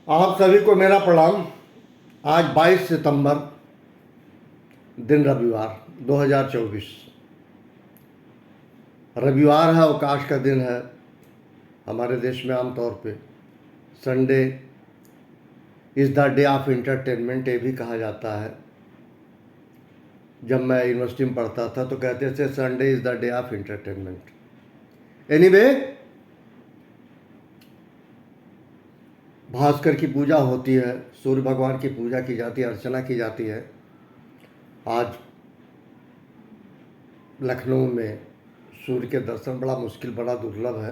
आप सभी को मेरा प्रणाम। आज 22 सितंबर दिन रविवार 2024 रविवार है, अवकाश का दिन है। हमारे देश में आमतौर पे Sunday is the day of entertainment ये भी कहा जाता है। जब मैं यूनिवर्सिटी में पढ़ता था तो कहते थे Sunday is the day of entertainment. Anyway, Bhaskar की पूजा होती है, सूर्य भगवान की पूजा की जाती है, अर्चना की जाती है। आज लखनऊ में सूर्य के दर्शन बड़ा मुश्किल, बड़ा दुर्लभ है।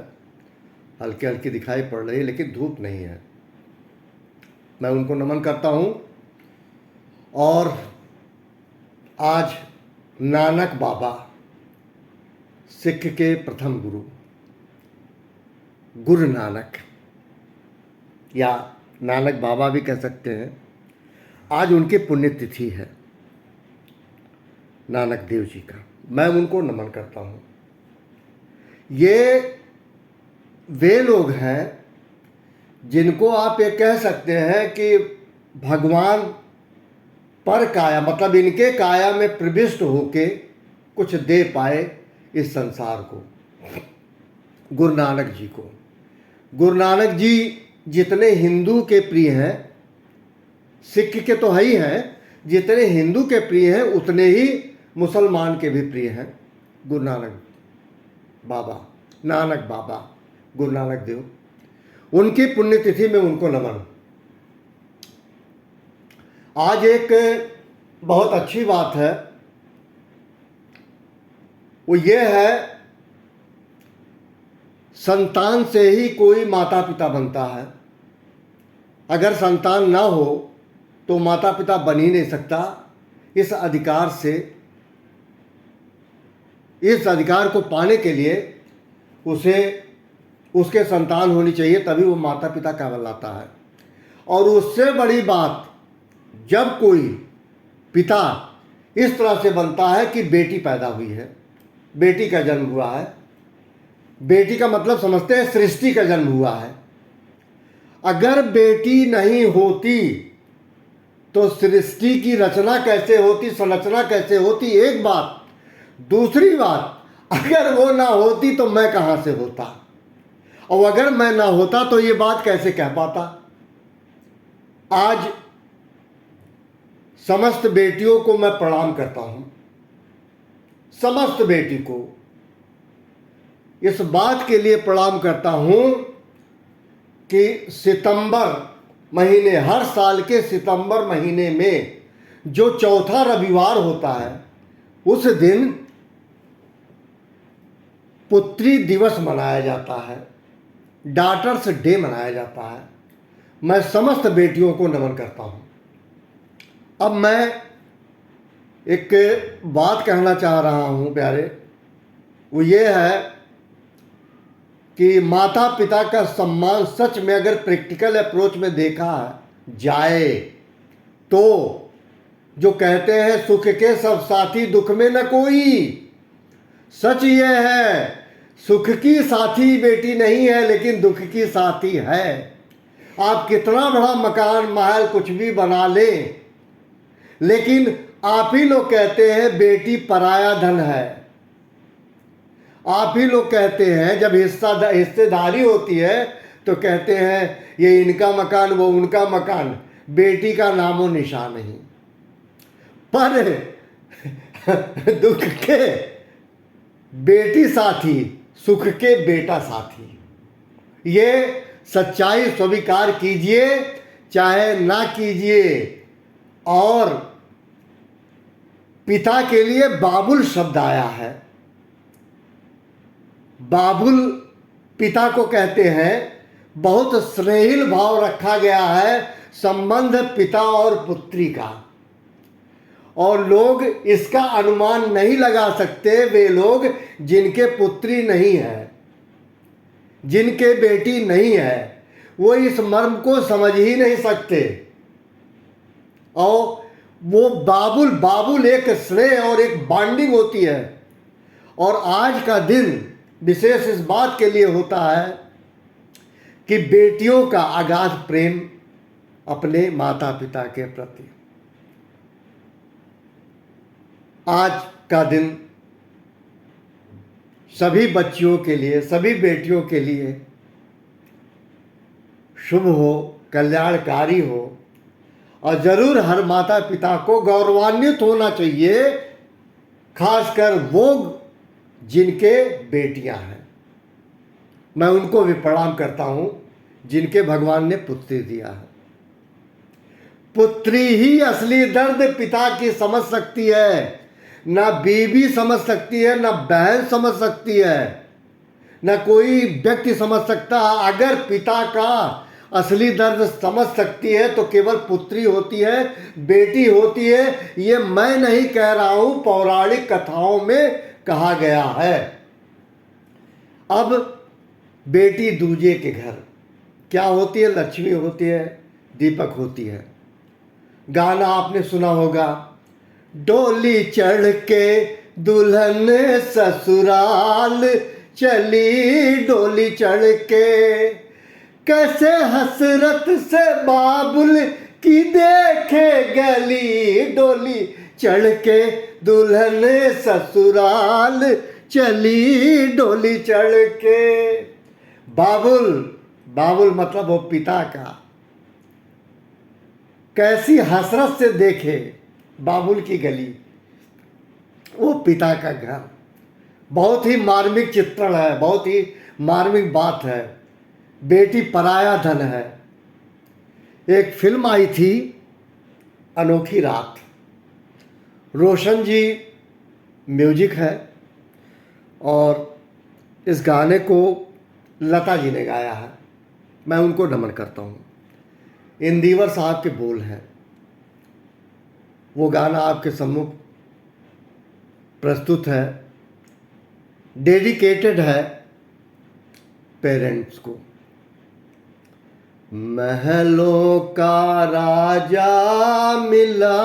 हल्की हल्की दिखाई पड़ रही है लेकिन धूप नहीं है। मैं उनको नमन करता हूँ। और आज नानक बाबा, सिख के प्रथम गुरु नानक या नानक बाबा भी कह सकते हैं, आज उनकी पुण्यतिथि है, नानक देव जी का। मैं उनको नमन करता हूँ। ये वे लोग हैं जिनको आप ये कह सकते हैं कि भगवान पर काया, मतलब इनके काया में प्रविष्ट होके कुछ दे पाए इस संसार को, गुरु नानक जी को। गुरु नानक जी जितने हिंदू के प्रिय हैं, सिख के तो है ही हैं, जितने हिंदू के प्रिय हैं उतने ही मुसलमान के भी प्रिय हैं। गुरु नानक बाबा, नानक बाबा, गुरु नानक देव, उनकी पुण्यतिथि में उनको नमन। आज एक बहुत अच्छी बात है, वो ये है, संतान से ही कोई माता पिता बनता है। अगर संतान ना हो तो माता पिता बन ही नहीं सकता। इस अधिकार से, इस अधिकार को पाने के लिए उसे उसके संतान होनी चाहिए, तभी वो माता पिता कहलाता है। और उससे बड़ी बात, जब कोई पिता इस तरह से बनता है कि बेटी पैदा हुई है, बेटी का जन्म हुआ है। बेटी का मतलब समझते हैं सृष्टि का जन्म हुआ है। अगर बेटी नहीं होती तो सृष्टि की रचना कैसे होती, संरचना कैसे होती, एक बात। दूसरी बात, अगर वो ना होती तो मैं कहाँ से होता, और अगर मैं ना होता तो ये बात कैसे कह पाता। आज समस्त बेटियों को मैं प्रणाम करता हूँ, समस्त बेटी को इस बात के लिए प्रणाम करता हूँ कि सितंबर महीने, हर साल के सितंबर महीने में जो चौथा रविवार होता है, उस दिन पुत्री दिवस मनाया जाता है, डॉटर्स डे मनाया जाता है। मैं समस्त बेटियों को नमन करता हूँ। अब मैं एक बात कहना चाह रहा हूँ प्यारे, वो ये है कि माता पिता का सम्मान सच में अगर प्रैक्टिकल अप्रोच में देखा जाए तो जो कहते हैं सुख के सब साथी दुख में न कोई, सच ये है, सुख की साथी बेटी नहीं है लेकिन दुख की साथी है। आप कितना बड़ा मकान महल कुछ भी बना लें, लेकिन आप ही लोग कहते हैं बेटी पराया धन है। आप ही लोग कहते हैं, जब हिस्सेदारी होती है तो कहते हैं ये इनका मकान, वो उनका मकान, बेटी का नामो निशान नहीं। पर दुख के बेटी साथी, सुख के बेटा साथी, ये सच्चाई स्वीकार कीजिए चाहे ना कीजिए। और पिता के लिए बाबुल शब्द आया है। बाबुल पिता को कहते हैं। बहुत स्नेहिल भाव रखा गया है संबंध पिता और पुत्री का, और लोग इसका अनुमान नहीं लगा सकते, वे लोग जिनके पुत्री नहीं है, जिनके बेटी नहीं है, वो इस मर्म को समझ ही नहीं सकते। और वो बाबुल एक स्नेह और एक बॉन्डिंग होती है। और आज का दिन विशेष इस बात के लिए होता है कि बेटियों का अगाध प्रेम अपने माता पिता के प्रति। आज का दिन सभी बच्चियों के लिए, सभी बेटियों के लिए शुभ हो, कल्याणकारी हो, और ज़रूर हर माता पिता को गौरवान्वित होना चाहिए, खासकर वो जिनके बेटियां हैं। मैं उनको भी प्रणाम करता हूं जिनके भगवान ने पुत्री दिया है। पुत्री ही असली दर्द पिता की समझ सकती है, ना बीवी समझ सकती है, ना बहन समझ सकती है, ना कोई व्यक्ति समझ सकता। अगर पिता का असली दर्द समझ सकती है तो केवल पुत्री होती है, बेटी होती है। ये मैं नहीं कह रहा हूं, पौराणिक कथाओं में कहा गया है। अब बेटी दूजे के घर क्या होती है? लक्ष्मी होती है, दीपक होती है। गाना आपने सुना होगा, डोली चढ़ के दुल्हन ससुराल चली, डोली चढ़ के कैसे हसरत से बाबुल की देखे गली, डोली चढ़ के दुल्हन ससुराल चली, डोली चढ़ के। बाबुल, बाबुल मतलब वो पिता का, कैसी हसरत से देखे बाबुल की गली, वो पिता का घर। बहुत ही मार्मिक चित्रण है, बहुत ही मार्मिक बात है। बेटी पराया धन है। एक फिल्म आई थी अनोखी रात, रोशन जी म्यूजिक है और इस गाने को लता जी ने गाया है। मैं उनको नमन करता हूँ। इंदिवर साहब के बोल हैं। वो गाना आपके सम्मुख प्रस्तुत है, डेडिकेटेड है पेरेंट्स को। महलों का राजा मिला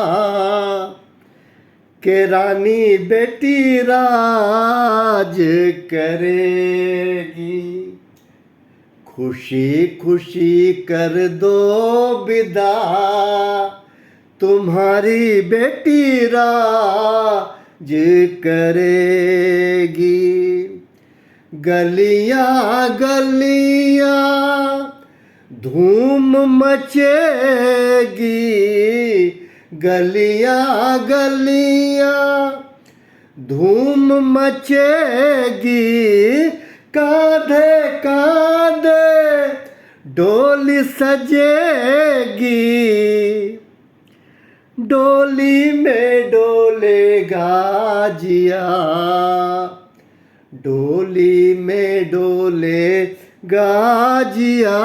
के रानी बेटी राज करेगी, खुशी खुशी कर दो विदा, तुम्हारी बेटी राज करेगी। गलियां गलियां धूम मचेगी, गलियां गलियां धूम मचेगी, कांधे कांधे डोली सजेगी, डोली में डोलेगा जिया, डोली में डोलेगा जिया,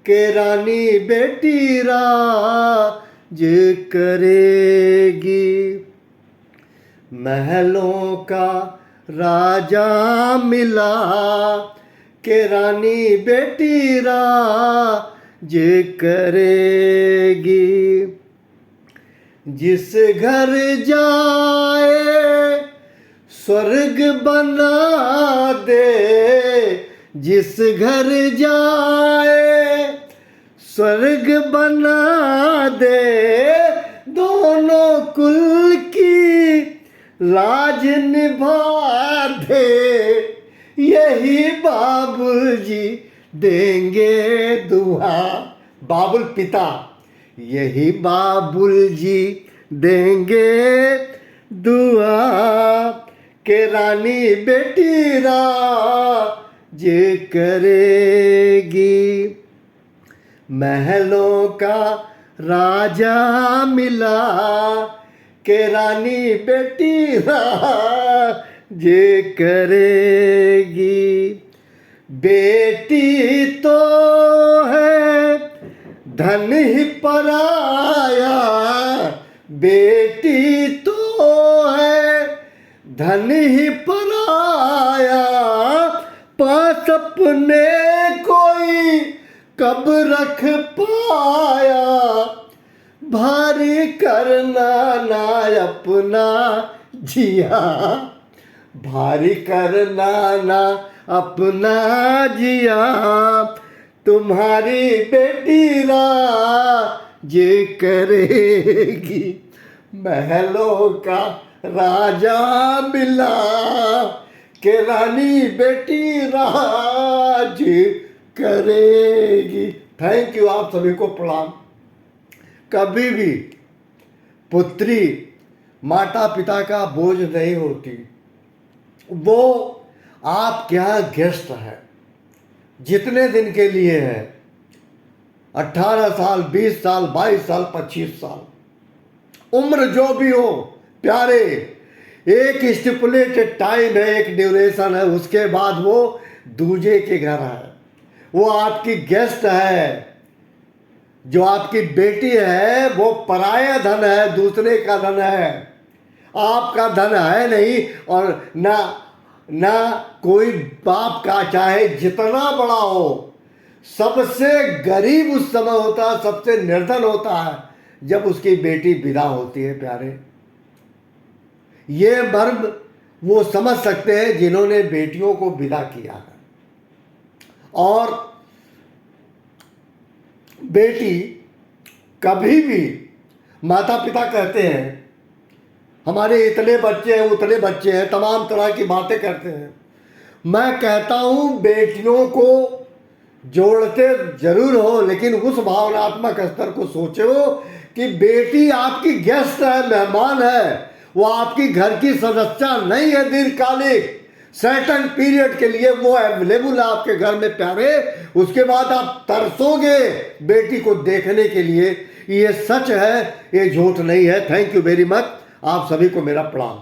के रानी बेटी राज करेगी। महलों का राजा मिला के रानी बेटी राज करेगी। जिस घर जाए स्वर्ग बना दे, जिस घर जाए स्वर्ग बना दे, दोनों कुल की लाज निभा दे, यही बाबुल जी देंगे दुआ। बाबुल पिता, यही बाबुल जी देंगे दुआ, के रानी बेटी राज करेगी। महलों का राजा मिला के रानी बेटी राज करेगी। बेटी तो है धन ही पराया, बेटी तो है धन ही पराया, पास अपने कोई कब रख पाया, भारी करना ना अपना जिया, भारी करना ना अपना जिया, तुम्हारी बेटी राज करेगी, महलों का राजा मिला के रानी बेटी राज करेगी। थैंक यू, आप सभी को प्रणाम। कभी भी पुत्री माता पिता का बोझ नहीं होती, वो आपके यहाँ गेस्ट है, जितने दिन के लिए है, 18 साल, 20 साल, 22 साल, 25 साल, उम्र जो भी हो प्यारे, एक स्टिपुलेटेड टाइम है, एक ड्यूरेशन है, उसके बाद वो दूजे के घर है, वो आपकी गेस्ट है। जो आपकी बेटी है वो पराया धन है, दूसरे का धन है, आपका धन है नहीं। और ना कोई बाप का चाहे जितना बड़ा हो, सबसे गरीब उस समय होता है, सबसे निर्धन होता है जब उसकी बेटी विदा होती है प्यारे। ये मर्म वो समझ सकते हैं जिन्होंने बेटियों को विदा किया है। और बेटी कभी भी, माता पिता कहते हैं हमारे इतने बच्चे हैं, उतने बच्चे हैं, तमाम तरह की बातें करते हैं। मैं कहता हूं बेटियों को जोड़ते जरूर हो, लेकिन उस भावनात्मक स्तर को सोचो कि बेटी आपकी गेस्ट है, मेहमान है, वो आपकी घर की सदस्य नहीं है। दीर्घकालिक सर्टेन पीरियड के लिए वो अवेलेबल है आपके घर में प्यारे। उसके बाद आप तरसोगे बेटी को देखने के लिए। ये सच है, ये झूठ नहीं है। थैंक यू वेरी मच, आप सभी को मेरा प्रणाम।